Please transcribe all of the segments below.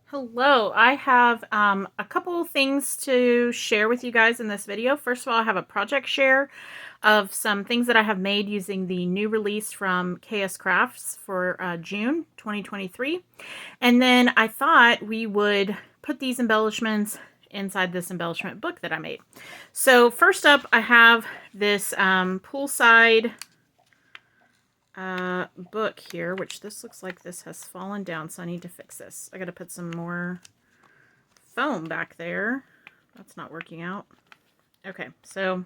Hello, I have a couple things to share with you guys in this video. First of all, I have a project share of some things that I have made using the new release from KSCRAFT for June 2023. And then I thought we would put these embellishments inside this embellishment book that I made. So first up, I have this poolside book here, which this looks like this has fallen down, so I need to fix this. I gotta put some more foam back there. That's not working out. Okay, so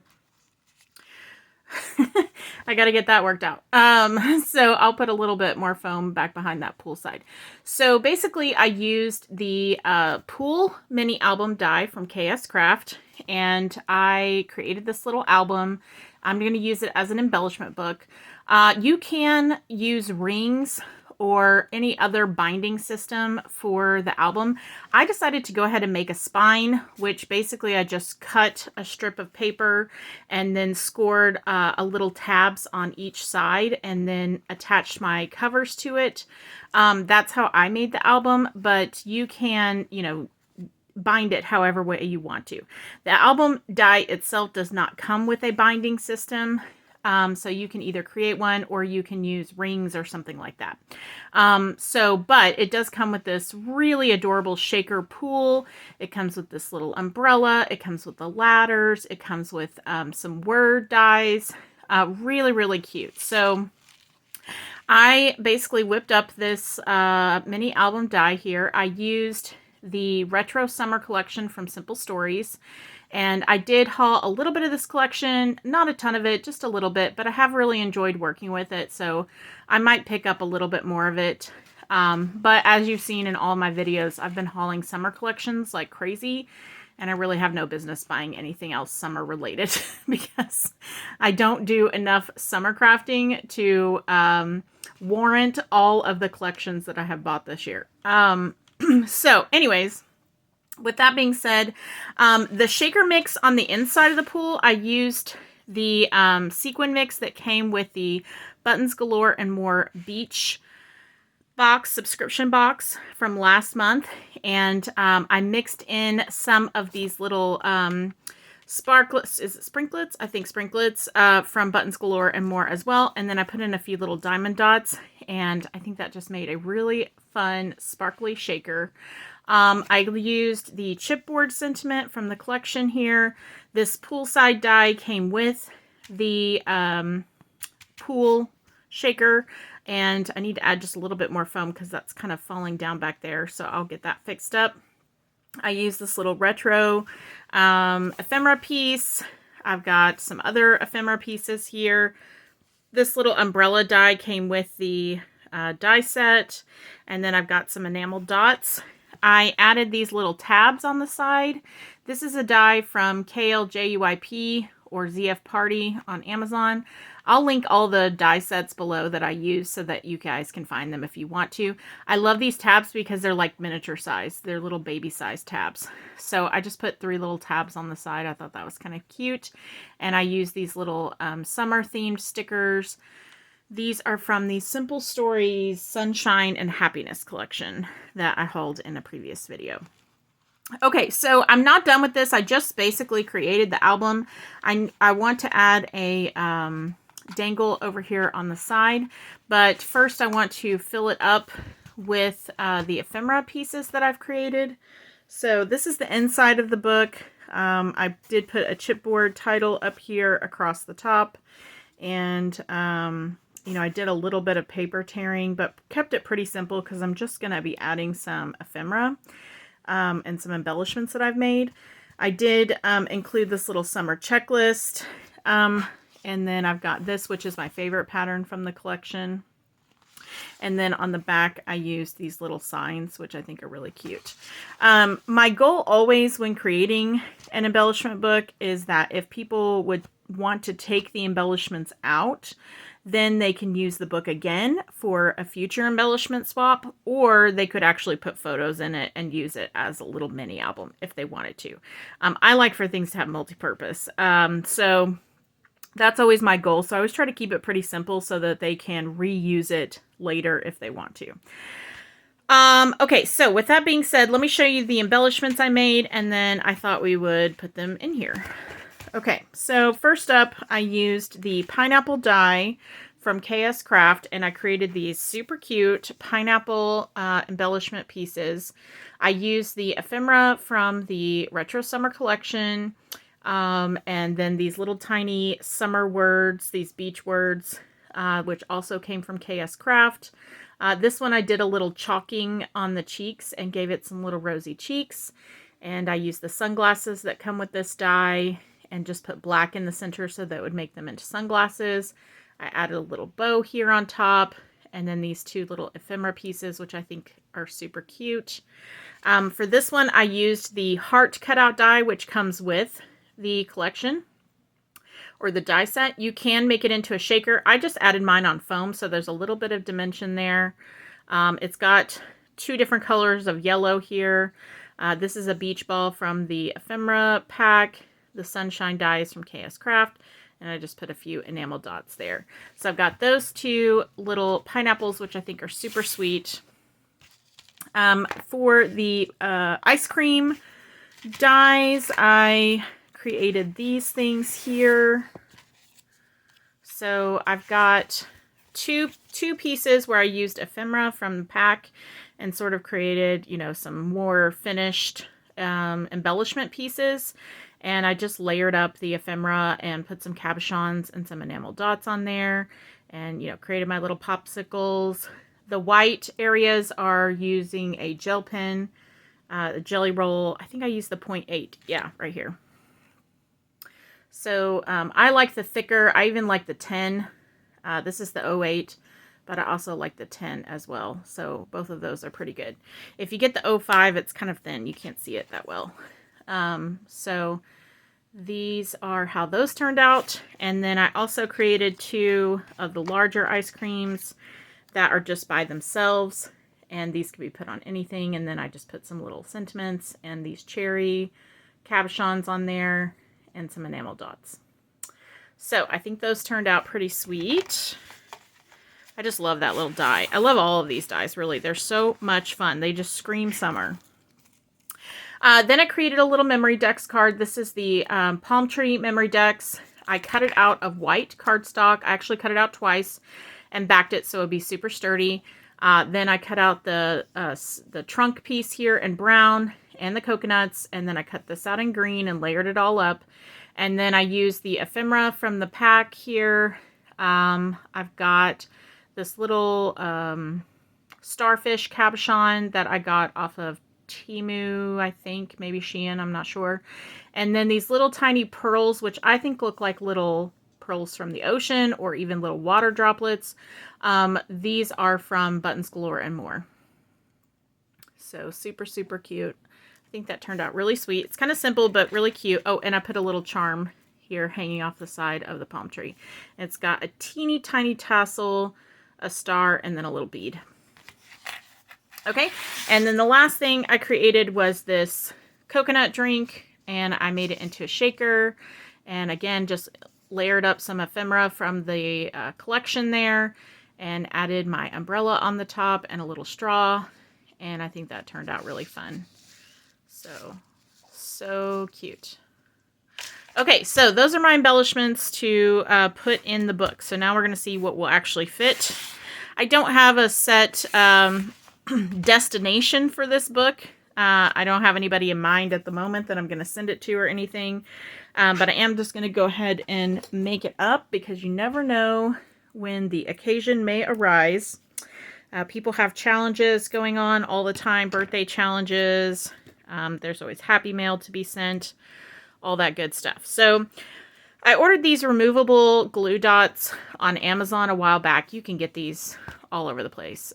I gotta get that worked out. So I'll put a little bit more foam back behind that poolside. So basically I used the Pool Mini Album die from KSCRAFT, and I created this little album. I'm going to use it as an embellishment book. You can use rings or any other binding system for the album. I decided to go ahead and make a spine, which basically I just cut a strip of paper and then scored a little tabs on each side and then attached my covers to it. That's how I made the album, but you can, bind it however way you want to. The album die itself does not come with a binding system, so you can either create one or you can use rings or something like that. But it does come with this really adorable shaker pool. It comes with this little umbrella. It comes with the ladders. It comes with some word dies. Really, really cute. So I basically whipped up this mini album die here. I used the Retro Summer Collection from Simple Stories. And I did haul a little bit of this collection, not a ton of it, just a little bit, but I have really enjoyed working with it, so I might pick up a little bit more of it. But as you've seen in all my videos, I've been hauling summer collections like crazy, and I really have no business buying anything else summer related because I don't do enough summer crafting to warrant all of the collections that I have bought this year. So anyways, with that being said, the shaker mix on the inside of the pool, I used the sequin mix that came with the Buttons Galore and More Beach box, subscription box from last month. And I mixed in some of these little sparklets, is it sprinklets? I think sprinklets from Buttons Galore and More as well. And then I put in a few little diamond dots, and I think that just made a really fun sparkly shaker. I used the chipboard sentiment from the collection here. This poolside die came with the pool shaker, and I need to add just a little bit more foam because that's kind of falling down back there, so I'll get that fixed up. I used this little retro ephemera piece. I've got some other ephemera pieces here. This little umbrella die came with the die set, and then I've got some enamel dots. I added these little tabs on the side. This is a die from KLJUIP or ZF Party on Amazon. I'll link all the die sets below that I use so that you guys can find them if you want to. I love these tabs because they're like miniature size. They're little baby size tabs. So I just put 3 little tabs on the side. I thought that was kind of cute. And I use these little summer themed stickers. These are from the Simple Stories Sunshine and Happiness collection that I hauled in a previous video. Okay, so I'm not done with this. I just basically created the album. I want to add a dangle over here on the side, but first I want to fill it up with the ephemera pieces that I've created. So this is the inside of the book. I did put a chipboard title up here across the top, and I did a little bit of paper tearing, but kept it pretty simple because I'm just going to be adding some ephemera and some embellishments that I've made. I did include this little summer checklist, and then I've got this, which is my favorite pattern from the collection. And then on the back, I used these little signs, which I think are really cute. My goal always when creating an embellishment book is that if people would want to take the embellishments out, then they can use the book again for a future embellishment swap, or they could actually put photos in it and use it as a little mini album if they wanted to. I like for things to have multi-purpose. So that's always my goal. So I always try to keep it pretty simple so that they can reuse it later if they want to. Okay, so with that being said, let me show you the embellishments I made, and then I thought we would put them in here. Okay, so first up, I used the pineapple die from KSCRAFT, and I created these super cute pineapple embellishment pieces. I used the ephemera from the Retro Summer collection, and then these little tiny summer words, these beach words, which also came from KSCRAFT. This one I did a little chalking on the cheeks and gave it some little rosy cheeks. And I used the sunglasses that come with this die and just put black in the center so that it would make them into sunglasses. I added a little bow here on top, and then these two little ephemera pieces, which I think are super cute. For this one, I used the heart cutout die, which comes with the collection or the die set. You can make it into a shaker. I just added mine on foam, so there's a little bit of dimension there. It's got two different colors of yellow here. This is a beach ball from the ephemera pack. The sunshine die is from KSCRAFT, and I just put a few enamel dots there. So I've got those two little pineapples, which I think are super sweet. For the ice cream dies, I created these things here. So I've got two pieces where I used ephemera from the pack and sort of created, you know, some more finished embellishment pieces. And I just layered up the ephemera and put some cabochons and some enamel dots on there, and, you know, created my little popsicles. The white areas are using a gel pen, a jelly roll. I think I used the 0.8. Yeah, right here. So I like the thicker. I even like the 10. This is the 0.8, but I also like the 10 as well. So both of those are pretty good. If you get the 0.5, it's kind of thin. You can't see it that well. So these are how those turned out. And then I also created two of the larger ice creams that are just by themselves. And these can be put on anything. And then I just put some little sentiments and these cherry cabochons on there and some enamel dots. So I think those turned out pretty sweet. I just love that little die. I love all of these dies, really. They're so much fun. They just scream summer. Then I created a little memory decks card. This is the palm tree memory decks. I cut it out of white cardstock. I actually cut it out twice and backed it so it would be super sturdy. Then I cut out the trunk piece here in brown and the coconuts, and then I cut this out in green and layered it all up. And then I used the ephemera from the pack here. I've got this little starfish cabochon that I got off of Temu, I think, maybe Shein, I'm not sure. And then these little tiny pearls, which I think look like little pearls from the ocean or even little water droplets. These are from Buttons Galore and More. So super, super cute. I think that turned out really sweet. It's kind of simple, but really cute. Oh, and I put a little charm here hanging off the side of the palm tree. It's got a teeny tiny tassel, a star, and then a little bead. Okay, and then the last thing I created was this coconut drink, and I made it into a shaker. And again, just layered up some ephemera from the collection there and added my umbrella on the top and a little straw. And I think that turned out really fun. So cute. Okay, so those are my embellishments to put in the book. So now we're going to see what will actually fit. I don't have a set destination for this book. I don't have anybody in mind at the moment that I'm going to send it to or anything. But I am just going to go ahead and make it up because you never know when the occasion may arise. People have challenges going on all the time, birthday challenges. There's always Happy Mail to be sent, all that good stuff. So I ordered these removable glue dots on Amazon a while back. You can get these all over the place.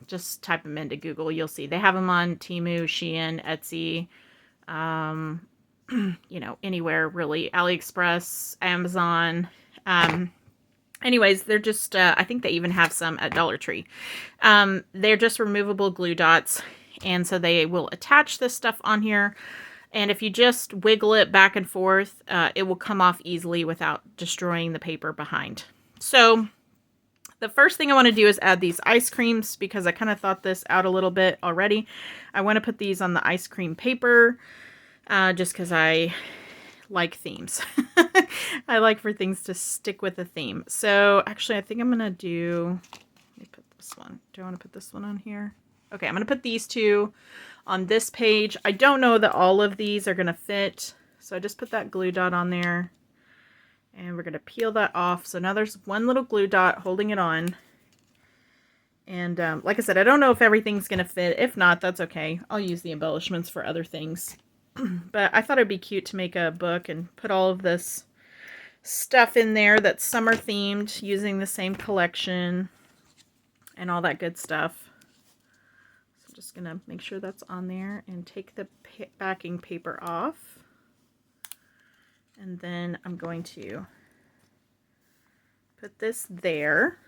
Just type them into Google. You'll see. They have them on Temu, Shein, Etsy, you know, anywhere really. AliExpress, Amazon. Anyways, they're just, I think they even have some at Dollar Tree. They're just removable glue dots. And so they will attach this stuff on here. And if you just wiggle it back and forth, it will come off easily without destroying the paper behind. So The first thing I want to do is add these ice creams because I kind of thought this out a little bit already. I want to put these on the ice cream paper just because I like themes. I like for things to stick with a theme. So actually I think I'm going to do, let me put this one. Do I want to put this one on here? Okay, I'm going to put these two on this page. I don't know that all of these are going to fit. So I just put that glue dot on there. And we're going to peel that off. So now there's one little glue dot holding it on. And like I said, I don't know if everything's going to fit. If not, that's okay. I'll use the embellishments for other things. But I thought it'd be cute to make a book and put all of this stuff in there that's summer themed using the same collection and all that good stuff. So I'm just going to make sure that's on there and take the backing paper off. And then I'm going to put this there.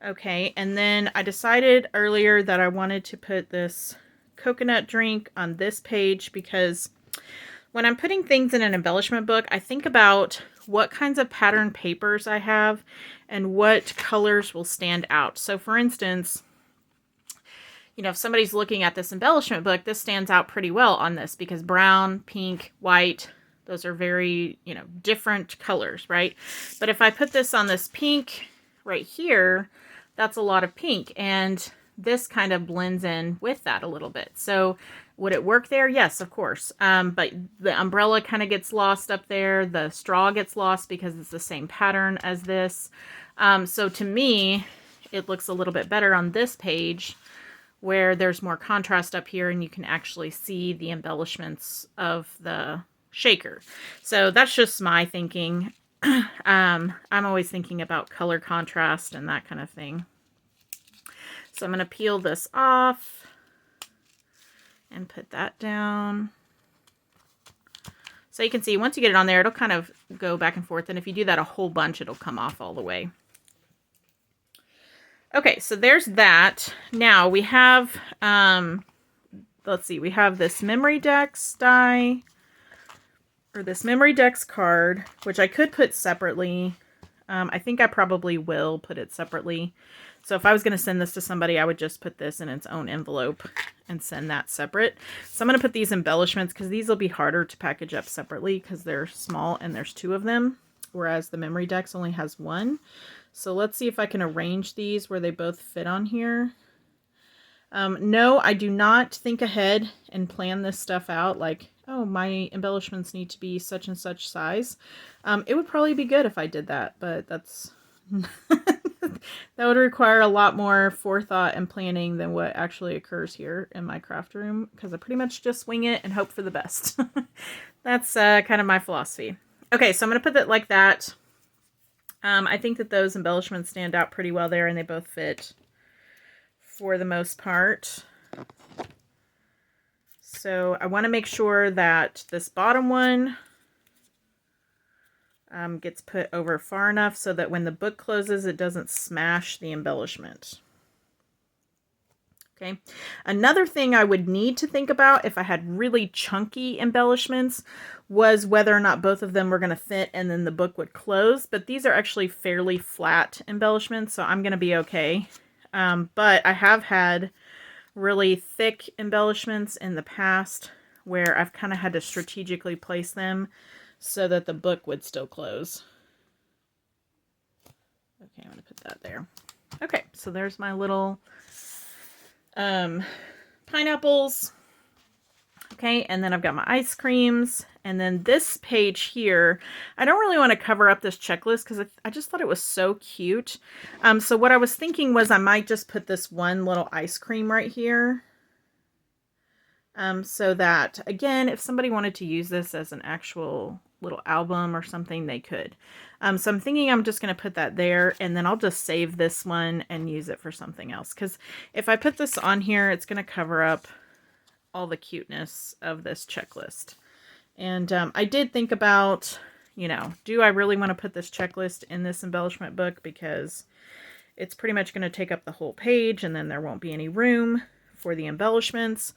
Okay, and then I decided earlier that I wanted to put this coconut drink on this page because when I'm putting things in an embellishment book, I think about what kinds of pattern papers I have and what colors will stand out. So for instance, you know, if somebody's looking at this embellishment book, this stands out pretty well on this because brown, pink, white, those are very, you know, different colors, right? But if I put this on this pink right here, that's a lot of pink. And this kind of blends in with that a little bit. So would it work there? Yes, of course. But the umbrella kind of gets lost up there. The straw gets lost because it's the same pattern as this. So to me, it looks a little bit better on this page where there's more contrast up here and you can actually see the embellishments of the shaker. So that's just my thinking. I'm always thinking about color contrast and that kind of thing. So I'm going to peel this off and put that down. So you can see once you get it on there, it'll kind of go back and forth. And if you do that a whole bunch, it'll come off all the way. Okay, so there's that. Now we have, let's see, we have this Memory Decks die, or this Memory Decks card, which I could put separately. I think I probably will put it separately. So if I was going to send this to somebody, I would just put this in its own envelope and send that separate. So I'm going to put these embellishments because these will be harder to package up separately because they're small and there's 2 of them, whereas the Memory Decks only has 1. So let's see if I can arrange these where they both fit on here. No, I do not think ahead and plan this stuff out like, oh, my embellishments need to be such and such size. It would probably be good if I did that, but that's that would require a lot more forethought and planning than what actually occurs here in my craft room because I pretty much just wing it and hope for the best. That's kind of my philosophy. Okay, so I'm going to put it like that. I think that those embellishments stand out pretty well there and they both fit for the most part. So I want to make sure that this bottom one gets put over far enough so that when the book closes, it doesn't smash the embellishment. Okay. Another thing I would need to think about if I had really chunky embellishments was whether or not both of them were going to fit and then the book would close. But these are actually fairly flat embellishments, so I'm going to be okay. But I have had really thick embellishments in the past where I've kind of had to strategically place them so that the book would still close. Okay, I'm going to put that there. Okay, so there's my little pineapples. Okay, and then I've got my ice creams. And then this page here, I don't really want to cover up this checklist because I just thought it was so cute. So what I was thinking was I might just put this one little ice cream right here. So that, again, if somebody wanted to use this as an actual little album or something, they could. So I'm thinking I'm just going to put that there, and then I'll just save this one and use it for something else. Because if I put this on here, it's going to cover up all the cuteness of this checklist. And I did think about, you know, do I really want to put this checklist in this embellishment book? Because it's pretty much going to take up the whole page, and then there won't be any room for the embellishments.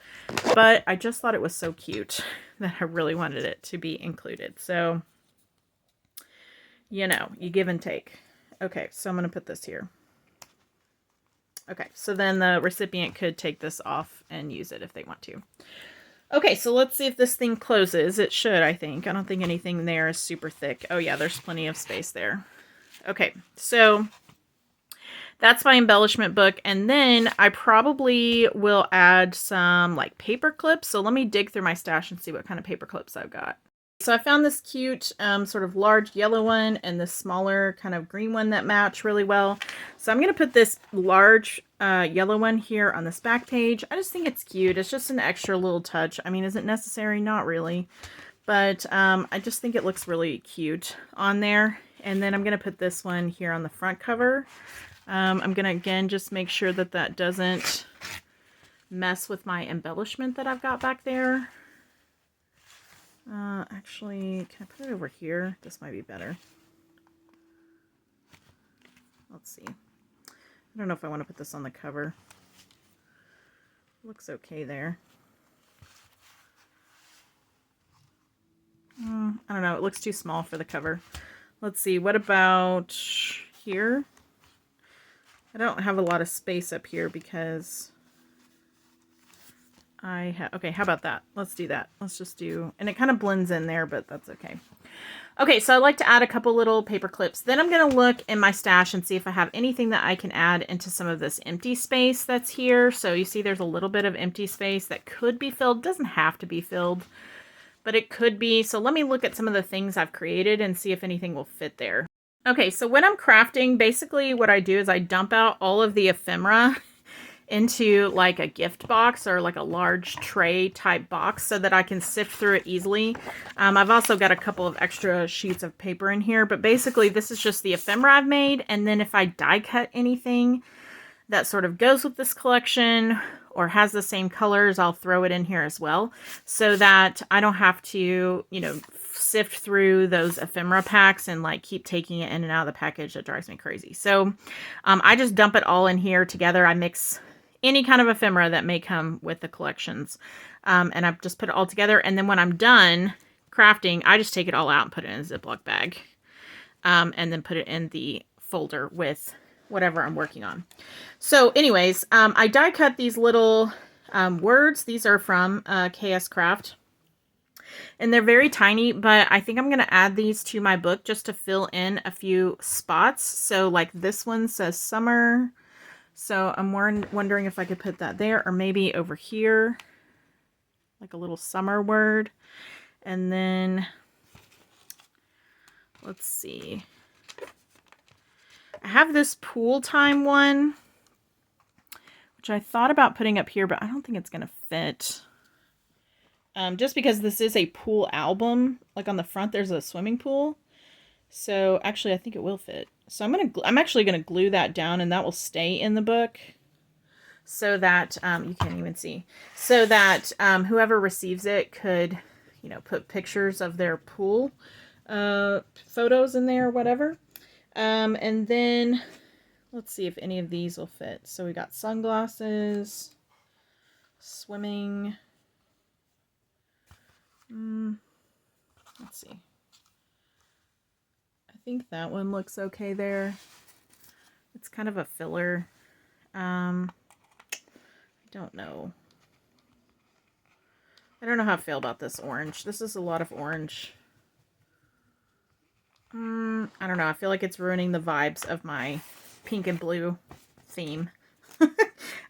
But I just thought it was so cute that I really wanted it to be included. So, you know, you give and take. Okay, so I'm going to put this here. Okay, so then the recipient could take this off and use it if they want to. Okay, so let's see if this thing closes. It should, I think. I don't think anything there is super thick. Oh yeah, there's plenty of space there. Okay, so that's my embellishment book. And then I probably will add some like paper clips. So let me dig through my stash and see what kind of paper clips I've got. So I found this cute sort of large yellow one and this smaller kind of green one that match really well. So I'm going to put this large yellow one here on this back page. I just think it's cute. It's just an extra little touch. I mean, is it necessary? Not really. But I just think it looks really cute on there. And then I'm going to put this one here on the front cover. I'm going to, again, just make sure that that doesn't mess with my embellishment that I've got back there. Actually, can I put it over here? This might be better. Let's see. I don't know if I want to put this on the cover. Looks okay there. I don't know. It looks too small for the cover. Let's see. What about here? I don't have a lot of space up here because I have, okay, how about that? Let's do that. Let's just do, and it kind of blends in there, but that's okay. Okay, so I like to add a couple little paper clips. Then I'm going to look in my stash and see if I have anything that I can add into some of this empty space that's here. So you see there's a little bit of empty space that could be filled. Doesn't have to be filled, but it could be. So let me look at some of the things I've created and see if anything will fit there. Okay, so when I'm crafting, basically what I do is I dump out all of the ephemera into like a gift box or like a large tray type box so that I can sift through it easily. I've also got a couple of extra sheets of paper in here, but basically this is just the ephemera I've made. And then if I die cut anything that sort of goes with this collection or has the same colors, I'll throw it in here as well so that I don't have to, you know, sift through those ephemera packs and like keep taking it in and out of the package. That drives me crazy. So I just dump it all in here together. I mix any kind of ephemera that may come with the collections. And I've just put it all together. And then when I'm done crafting, I just take it all out and put it in a Ziploc bag. And then put it in the folder with whatever I'm working on. So anyways, I die cut these little words. These are from KSCRAFT. And they're very tiny, but I think I'm going to add these to my book just to fill in a few spots. So like this one says summer. So I'm wondering if I could put that there or maybe over here, like a little summer word. And then let's see. I have this pool time one, which I thought about putting up here, but I don't think it's going to fit. Just because this is a pool album, like on the front, there's a swimming pool. So actually, I think it will fit. So I'm actually gonna glue that down, and that will stay in the book, so that you can't even see, so that whoever receives it could, you know, put pictures of their pool photos in there or whatever. And then let's see if any of these will fit. So we got sunglasses, swimming. Let's see. I think that one looks okay there. It's kind of a filler. I don't know. I don't know how I feel about this orange. This is a lot of orange. I don't know. I feel like it's ruining the vibes of my pink and blue theme.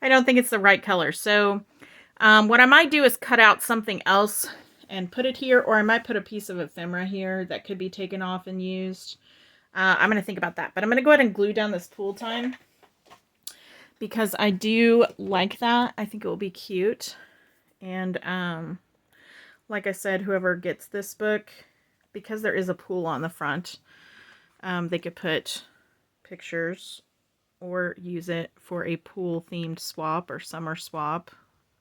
I don't think it's the right color. So what I might do is cut out something else and put it here, or I might put a piece of ephemera here that could be taken off and used. I'm going to think about that, but I'm going to go ahead and glue down this pool time because I do like that. I think it will be cute. And like I said, whoever gets this book, because there is a pool on the front, they could put pictures or use it for a pool themed swap or summer swap,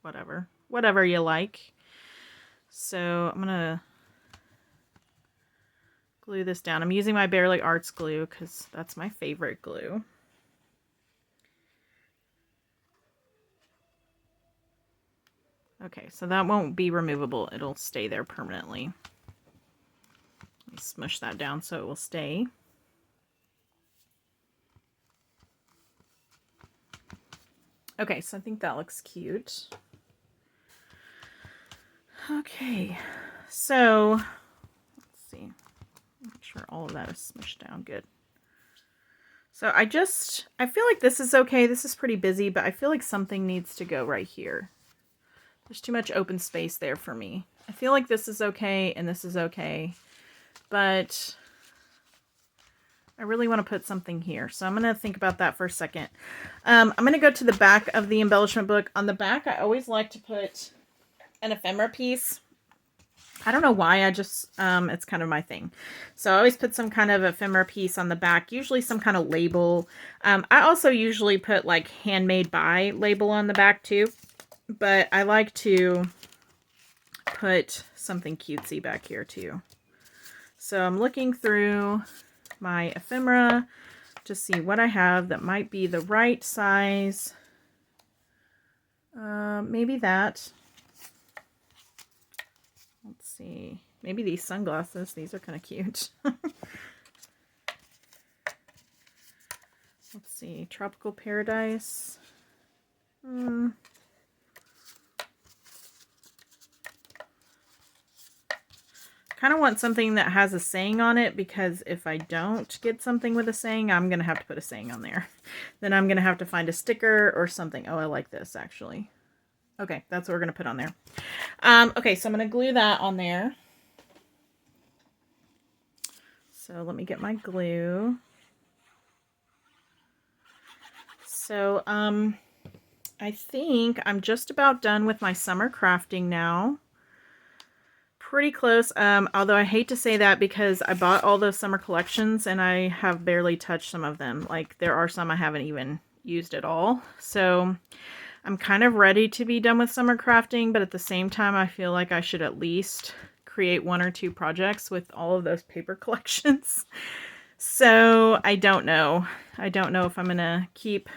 whatever you like. So I'm gonna glue this down. I'm using my Barely Arts glue because that's my favorite glue. Okay, so that won't be removable. It'll stay there permanently. Let me smush that down so it will stay. Okay, so I think that looks cute. Okay, so let's see. Make sure all of that is smushed down good. So I feel like this is okay. This is pretty busy, but I feel like something needs to go right here. There's too much open space there for me. I feel like this is okay and this is okay, but I really want to put something here. So I'm going to think about that for a second. I'm going to go to the back of the embellishment book. On the back, I always like to put an ephemera piece. I don't know why, I just, it's kind of my thing. So I always put some kind of ephemera piece on the back, usually some kind of label. I also usually put like handmade by label on the back too, but I like to put something cutesy back here too. So I'm looking through my ephemera to see what I have that might be the right size. Maybe that. Let's see. Maybe these sunglasses. These are kind of cute. Let's see. Tropical Paradise. Kind of want something that has a saying on it, because if I don't get something with a saying, I'm going to have to put a saying on there. Then I'm going to have to find a sticker or something. Oh, I like this actually. Okay, that's what we're going to put on there. Okay, so I'm going to glue that on there. So let me get my glue. So I think I'm just about done with my summer crafting now. Pretty close, although I hate to say that because I bought all those summer collections and I have barely touched some of them. Like, there are some I haven't even used at all. So I'm kind of ready to be done with summer crafting, but at the same time I feel like I should at least create 1 or 2 projects with all of those paper collections. So I don't know. I don't know if I'm gonna keep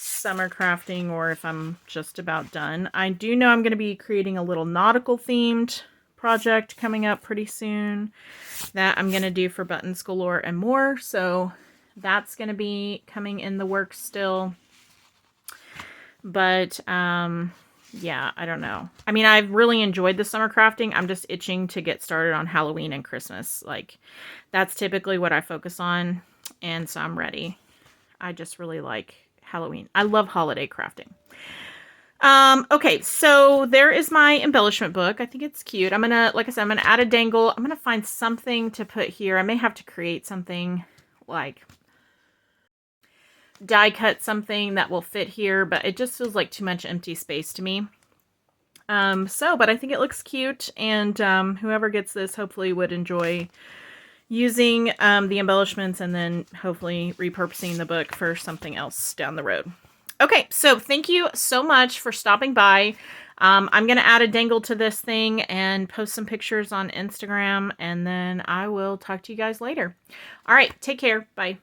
summer crafting or if I'm just about done. I do know I'm going to be creating a little nautical themed project coming up pretty soon that I'm going to do for Buttons Galore and more. So that's going to be coming in the works still. But yeah, I don't know. I mean, I've really enjoyed the summer crafting. I'm just itching to get started on Halloween and Christmas. Like, that's typically what I focus on. And so I'm ready. I just really like Halloween. I love holiday crafting. Okay, so there is my embellishment book. I think it's cute. I'm gonna, like I said, I'm gonna add a dangle. I'm gonna find something to put here. I may have to create something, like die cut something that will fit here, but it just feels like too much empty space to me. But I think it looks cute, and whoever gets this hopefully would enjoy using the embellishments and then hopefully repurposing the book for something else down the road. Okay, so thank you so much for stopping by. I'm going to add a dangle to this thing and post some pictures on Instagram, and then I will talk to you guys later. All right, take care. Bye.